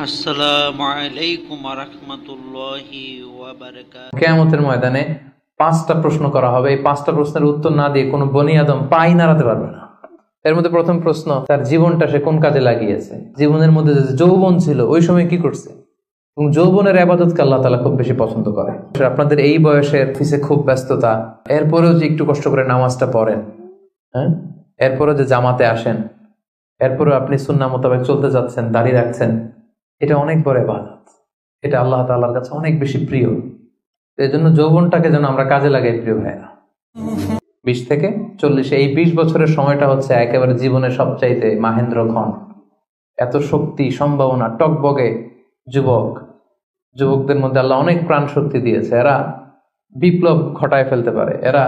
আসসালামু আলাইকুম রাহমাতুল্লাহি ওয়া বারাকাতুহু। কিয়ামতের ময়দানে 5টা প্রশ্ন করা হবে। এই 5টা প্রশ্নের উত্তর না দিয়ে কোনো বনি আদম পাই নাড়াতে পারবে না। এর মধ্যে প্রথম প্রশ্ন, তার জীবনটা সে কোন কাজে লাগিয়েছে। জীবনের মধ্যে যে যৌবন ছিল ওই সময় কি করছে, এবং যৌবনের ইবাদতকে আল্লাহ তাআলা খুব বেশি পছন্দ করে। আপনাদের এই বয়সের অফিসে খুব ব্যস্ততা, এরপরেও যে একটু কষ্ট করে নামাজটা পড়েন, হ্যাঁ, এরপরেও যে জামাতে আসেন, এরপরেও আপনি সুন্নাহ মোতাবেক চলতে যাচ্ছেন, দাঁড়িয়ে রাখছেন, এটা অনেক বড় ইবাদত। এটা আল্লাহ তাআলার কাছে অনেক বেশি প্রিয়। এই জন্য যৌবনটাকে যেন আমরা কাজে লাগাই প্রিয় ভাইরা। 20 থেকে 40, এই 20 বছরের সময়টা হচ্ছে একেবারে জীবনের সবচাইতে মাহেন্দ্র ক্ষণ। এত শক্তি, সম্ভাবনা, টকবগে যুবকদের মধ্যে আল্লাহ অনেক প্রাণ শক্তি দিয়েছে। এরা বিপ্লব ঘটায় ফেলতে পারে, এরা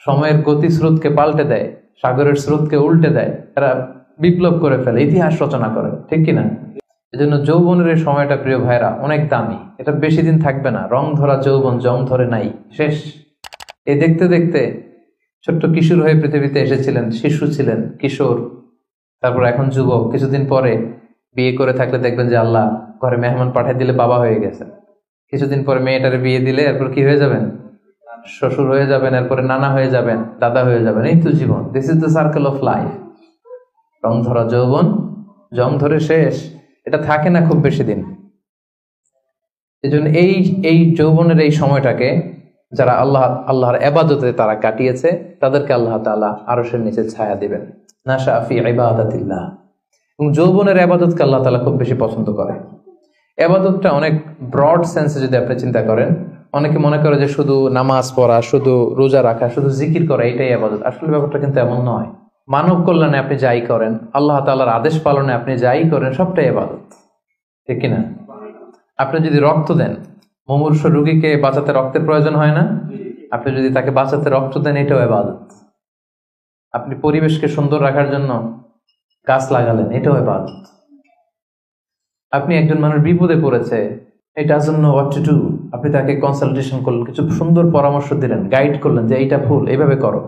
সময়ের গতি স্রোতকে পাল্টে দেয়, সাগরের স্রোতকে উল্টে দেয়, এরা বিপ্লব করে ফেলে, ইতিহাস রচনা করে, ঠিক কিনা? এই জন্য যৌবনের এই সময়টা প্রিয় ভাইরা অনেক দামি। এটা বেশি দিন থাকবে না। রং ধরা যৌবন জং ধরে নাই, শেষ। এই দেখতে দেখতে ছোট্ট কিশোর হয়ে পৃথিবীতে এসেছিলেন, শিশু ছিলেন, কিশোর, তারপর এখন যুবক। কিছুদিন পরে বিয়ে করে থাকলে দেখবেন যে আল্লাহ ঘরে মেহমান পাঠিয়ে দিলে বাবা হয়ে গেছেন। কিছুদিন পরে মেয়েটারে বিয়ে দিলে এরপর কি হয়ে যাবেন, শ্বশুর হয়ে যাবেন, এরপরে নানা হয়ে যাবেন, দাদা হয়ে যাবেন। এই তো জীবন, this is the circle of life. রং ধরা যৌবন জং ধরে শেষ, এটা থাকে না খুব বেশি দিন। এই জন্য এই যৌবনের এই সময়টাকে যারা আল্লাহর ইবাদতে তারা কাটিয়েছে, তাদেরকে আল্লাহ তাআলা আরশের নিচে ছায়া দিবেন, নাশা ফি ইবাদাতিল্লাহ। এবং যৌবনের ইবাদতকে আল্লাহ তাআলা খুব বেশি পছন্দ করে। ইবাদতটা অনেক ব্রড সেন্সে যদি আপনি চিন্তা করেন, অনেকে মনে করে যে শুধু নামাজ পড়া, শুধু রোজা রাখা, শুধু জিকির করা এটাই ইবাদত। আসলে ব্যাপারটা কিন্তু এমন নয়। মানব কল্যাণে আপনি যাই করেন, আল্লাহ তাআলার আদেশ পালনে আপনি যাই করেন, সবটাই ইবাদত, ঠিক কিনা? আপনি যদি রক্ত দেন, মুমূর্ষু রোগীকে বাঁচাতে রক্তের প্রয়োজন হয় না? আপনি যদি তাকে বাঁচাতে রক্ত দেন, এটাও ইবাদত। আপনি পরিবেশকে সুন্দর রাখার জন্য গাছ লাগালেন, এটাও ইবাদত। আপনি একজন মানুষ বিপদে পড়েছে, he doesn't know what to do, আপনি তাকে কনসালটেশন করলেন, কিছু সুন্দর পরামর্শ দিলেন, গাইড করলেন যে এইটা ভুল, এইভাবে করো।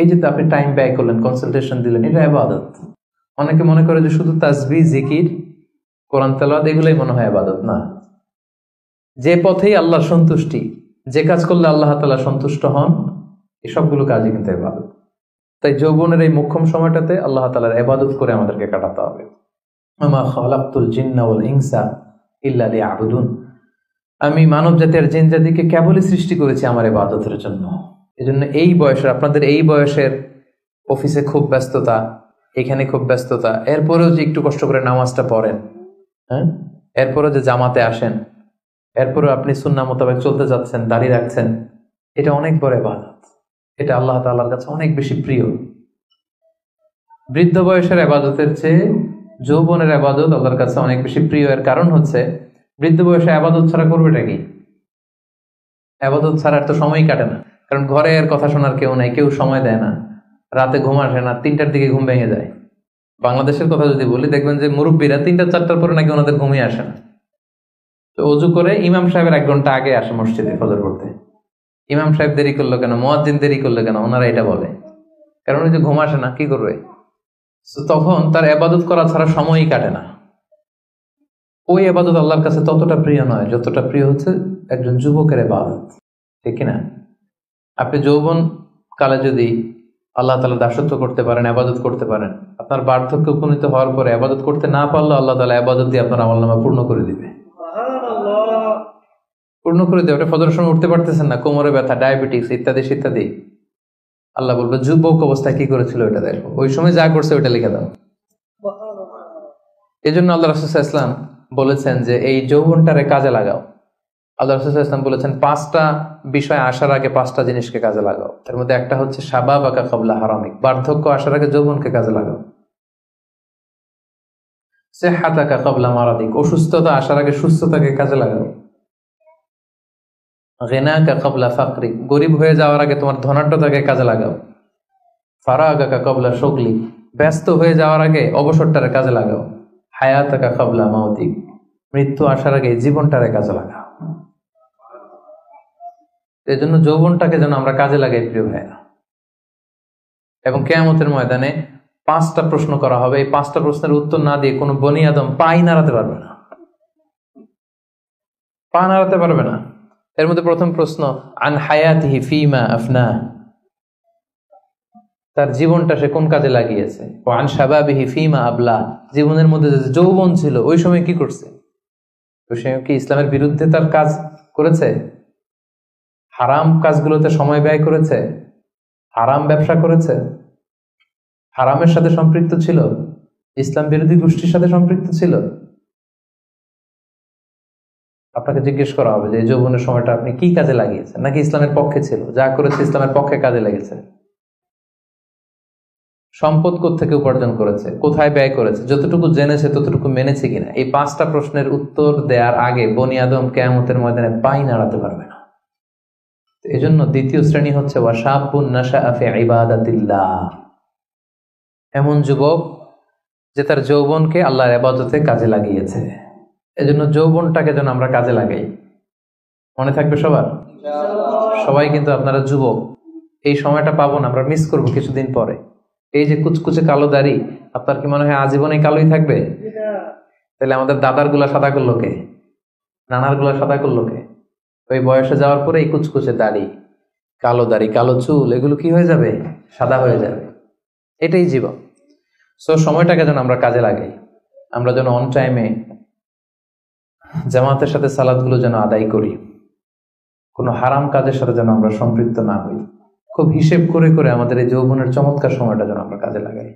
এই যে আপনি টাইম ব্যয় করলেন, কনসালটেশন দিলেন, এটা ইবাদত। অনেকে মনে করে যে শুধু তাসবিহ, জিকির, কোরআন তেলাওয়াত এগুলোই মনে হয় ইবাদত। না, যে পথেই আল্লাহর সন্তুষ্টি, যে কাজ করলে আল্লাহ তাআলা সন্তুষ্ট হন, এই সবগুলো কাজই কিন্তু ইবাদত। তাই যৌবনের এই মোক্ষম সময়টাতে আল্লাহ তাআলার ইবাদত করে আমাদেরকে কাটাতে হবে। ওমা খালাকতুল জিন্না ওয়াল ইনসা ইল্লা লিয়াবুদুন, আমি মানব জাতি আর জিন জাতিকে কেবলই সৃষ্টি করেছি আমার ইবাদতের জন্য। এজন্য এই বয়সের, আপনাদের এই বয়সের অফিসে খুব ব্যস্ততা, এখানে খুব ব্যস্ততা, এরপরেও যে একটু কষ্ট করে নামাজটা পড়েন, হ্যাঁ, এরপরেও যে জামাতে আসেন, এরপরেও আপনি সুন্নাহ মোতাবেক চলতে যাচ্ছেন, দাঁড়িয়ে রাখছেন, এটা অনেক বড় ইবাদত। এটা আল্লাহ তাআলার কাছে অনেক বেশি প্রিয়। বৃদ্ধ বয়সের ইবাদতের চেয়ে যৌবনের ইবাদত আল্লাহর কাছে অনেক বেশি প্রিয়। এর কারণ হচ্ছে, বৃদ্ধ বয়সে ইবাদত ছাড়া করবেটা কি? ইবাদত ছাড়া তো সময়ই কাটে না। কারণ ঘরে এর কথা শোনার কেউ নাই, কেউ সময় দেয় না, রাতে ঘুম আসে না, 3টার দিকে ঘুম ভেঙে যায়। বাংলাদেশের কথা যদি বলি, দেখবেন যে মুরব্বীরা 3টা-4টার পরে নাকি ওনাদের ঘুমিয়ে আসে না। তো অজু করে ইমাম সাহেবের 1 ঘন্টা আগে আসে মসজিদে ফজর পড়তে। ইমাম সাহেব দেরি করলো কেন, মুয়াজ্জিন দেরি করলো কেন, ওনারা এটা বলে। কারণ ওই যে ঘুম আসে না, কি করবে? তখন তার ইবাদত করা ছাড়া সময়ই কাটে না। ওই ইবাদত আল্লাহর কাছে ততটা প্রিয় নয় যতটা প্রিয় হচ্ছে একজন যুবকের ইবাদত, ঠিক কিনা? আপনি যৌবন কালে যদি আল্লাহ তাআলা দাসত্ব করতে পারেন, ইবাদত করতে পারেন, আপনার বার্ধক্যে উপনীত হওয়ার পরে ইবাদত করতে না পারলে আল্লাহ তাআলা ইবাদত দিয়ে আপনার আমলনামা পূর্ণ করে দিবে। পূর্ণ করে দেবে। আপনি ফজরের সময় উঠতে পারতেছেন না, কোমরে ব্যথা, ডায়াবেটিস ইত্যাদি ইত্যাদি, আল্লাহ বলবে যুবক অবস্থায় কি করেছিল ওটা দেখো, ওই সময় যা করছে ওটা লিখে দাও। এই জন্য আল্লাহ রাসূল সাল্লাল্লাহু আলাইহি ওয়াসাল্লাম বলেছেন যে এই যৌবনটারে কাজে লাগাও। আল্লাহ রাসূল সাল্লাল্লাহু আলাইহি ওয়াসাল্লাম বলেছেন 5টা বিষয় আসার আগে 5টা জিনিসকে কাজে লাগাও। তার মধ্যে একটা হচ্ছে শাবাবাকা ক্বাবলা হারামিক, বার্ধক্য আসার আগে যৌবনকে কাজে লাগাও। সিহহাতাকা ক্বাবলা মারাদিক, অসুস্থতা আসার আগে সুস্থতাকে কাজে লাগাও। গিনাকা ক্বাবলা ফাকরিক, গরিব হয়ে যাওয়ার আগে তোমার ধনাঢ্যতাকে কাজে লাগাও। ফারাগাকা ক্বাবলা শুগলিক, ব্যস্ত হয়ে যাওয়ার আগে অবসরটারে কাজে লাগাও। হায়াতাকা ক্বাবলা মাউতিক, মৃত্যু আসার আগে জীবনটারে কাজে লাগাও। এই জন্য যৌবনটাকে যেন আমরা কাজে লাগাই প্রিয় ভাইরা। এবং কিয়ামতের ময়দানে 5টা প্রশ্ন করা হবে। এই 5টা প্রশ্নের উত্তর না দিয়ে কোনো বনি আদম পাই নাড়াতে পারবে না। পা নাড়াতে পারবে না। এর মধ্যে প্রথম প্রশ্ন, আন হায়াতিহি ফিমা আফনা, তার জীবনটা সে কোন কাজে লাগিয়েছে। ও আন শাবাবিহি ফিমা আবলা, জীবনের মধ্যে যে যৌবন ছিল ওই সময় কি করছে। ওই সময় কি ইসলামের বিরুদ্ধে তার কাজ করেছে? হারাম কাজগুলোতে সময় ব্যয় করেছে? হারাম ব্যবসা করেছে? হারামের সাথে সম্পৃক্ত ছিল? ইসলাম বিরোধী গোষ্ঠীর সাথে সম্পৃক্ত ছিল? আপনাকে জিজ্ঞেস করা হবে যে এই যৌবনের সময়টা আপনি কি কাজে লাগিয়েছেন, নাকি ইসলামের পক্ষে ছিল, যা করেছে ইসলামের পক্ষে কাজে লেগেছে। সম্পদ কোত্থেকে উপার্জন করেছে, কোথায় ব্যয় করেছে, যতটুকু জেনেছে ততটুকু মেনেছে কিনা। এই 5টা প্রশ্নের উত্তর দেওয়ার আগে বনি আদম কিয়ামতের ময়দানে পাই নাড়াতে পারবে না। এজন্য দ্বিতীয় শ্রেণী হচ্ছে ওয়াশাবুন নাশাআ ফি ইবাদাতিল্লাহ, এমন যুবক যে তার যৌবনকে আল্লাহর ইবাদতে কাজে লাগিয়েছে। এজন্য যৌবনটাকে যেন আমরা কাজে লাগাই। মনে থাকবে সবার? সবাই কিন্তু আপনারা যুবক, এই সময়টা পাবো না, আমরা মিস করবো কিছুদিন পরে। এই যে কুচকুচে কালো দাড়ি, আপনার কি মনে হয় আজীবনে কালোই থাকবে? তাহলে আমাদের দাদার গুলা সাদা করলো কে? নানার গুলা সাদা করলো কে? ওই বয়সে যাওয়ার পরে এই কুচকুচে দাড়ি, কালো চুল, এগুলো কি হয়ে যাবে? সাদা হয়ে যাবে। এটাই জীবন। সো সময়টাকে যেন আমরা কাজে লাগাই। আমরা যেন অন টাইমে জামাতের সাথে সালাদগুলো যেন আদায় করি, কোনো হারাম কাজের সাথে যেন আমরা সম্পৃক্ত না হই। খুব হিসেব করে করে আমাদের এই যৌবনের চমৎকার সময়টা যেন আমরা কাজে লাগাই।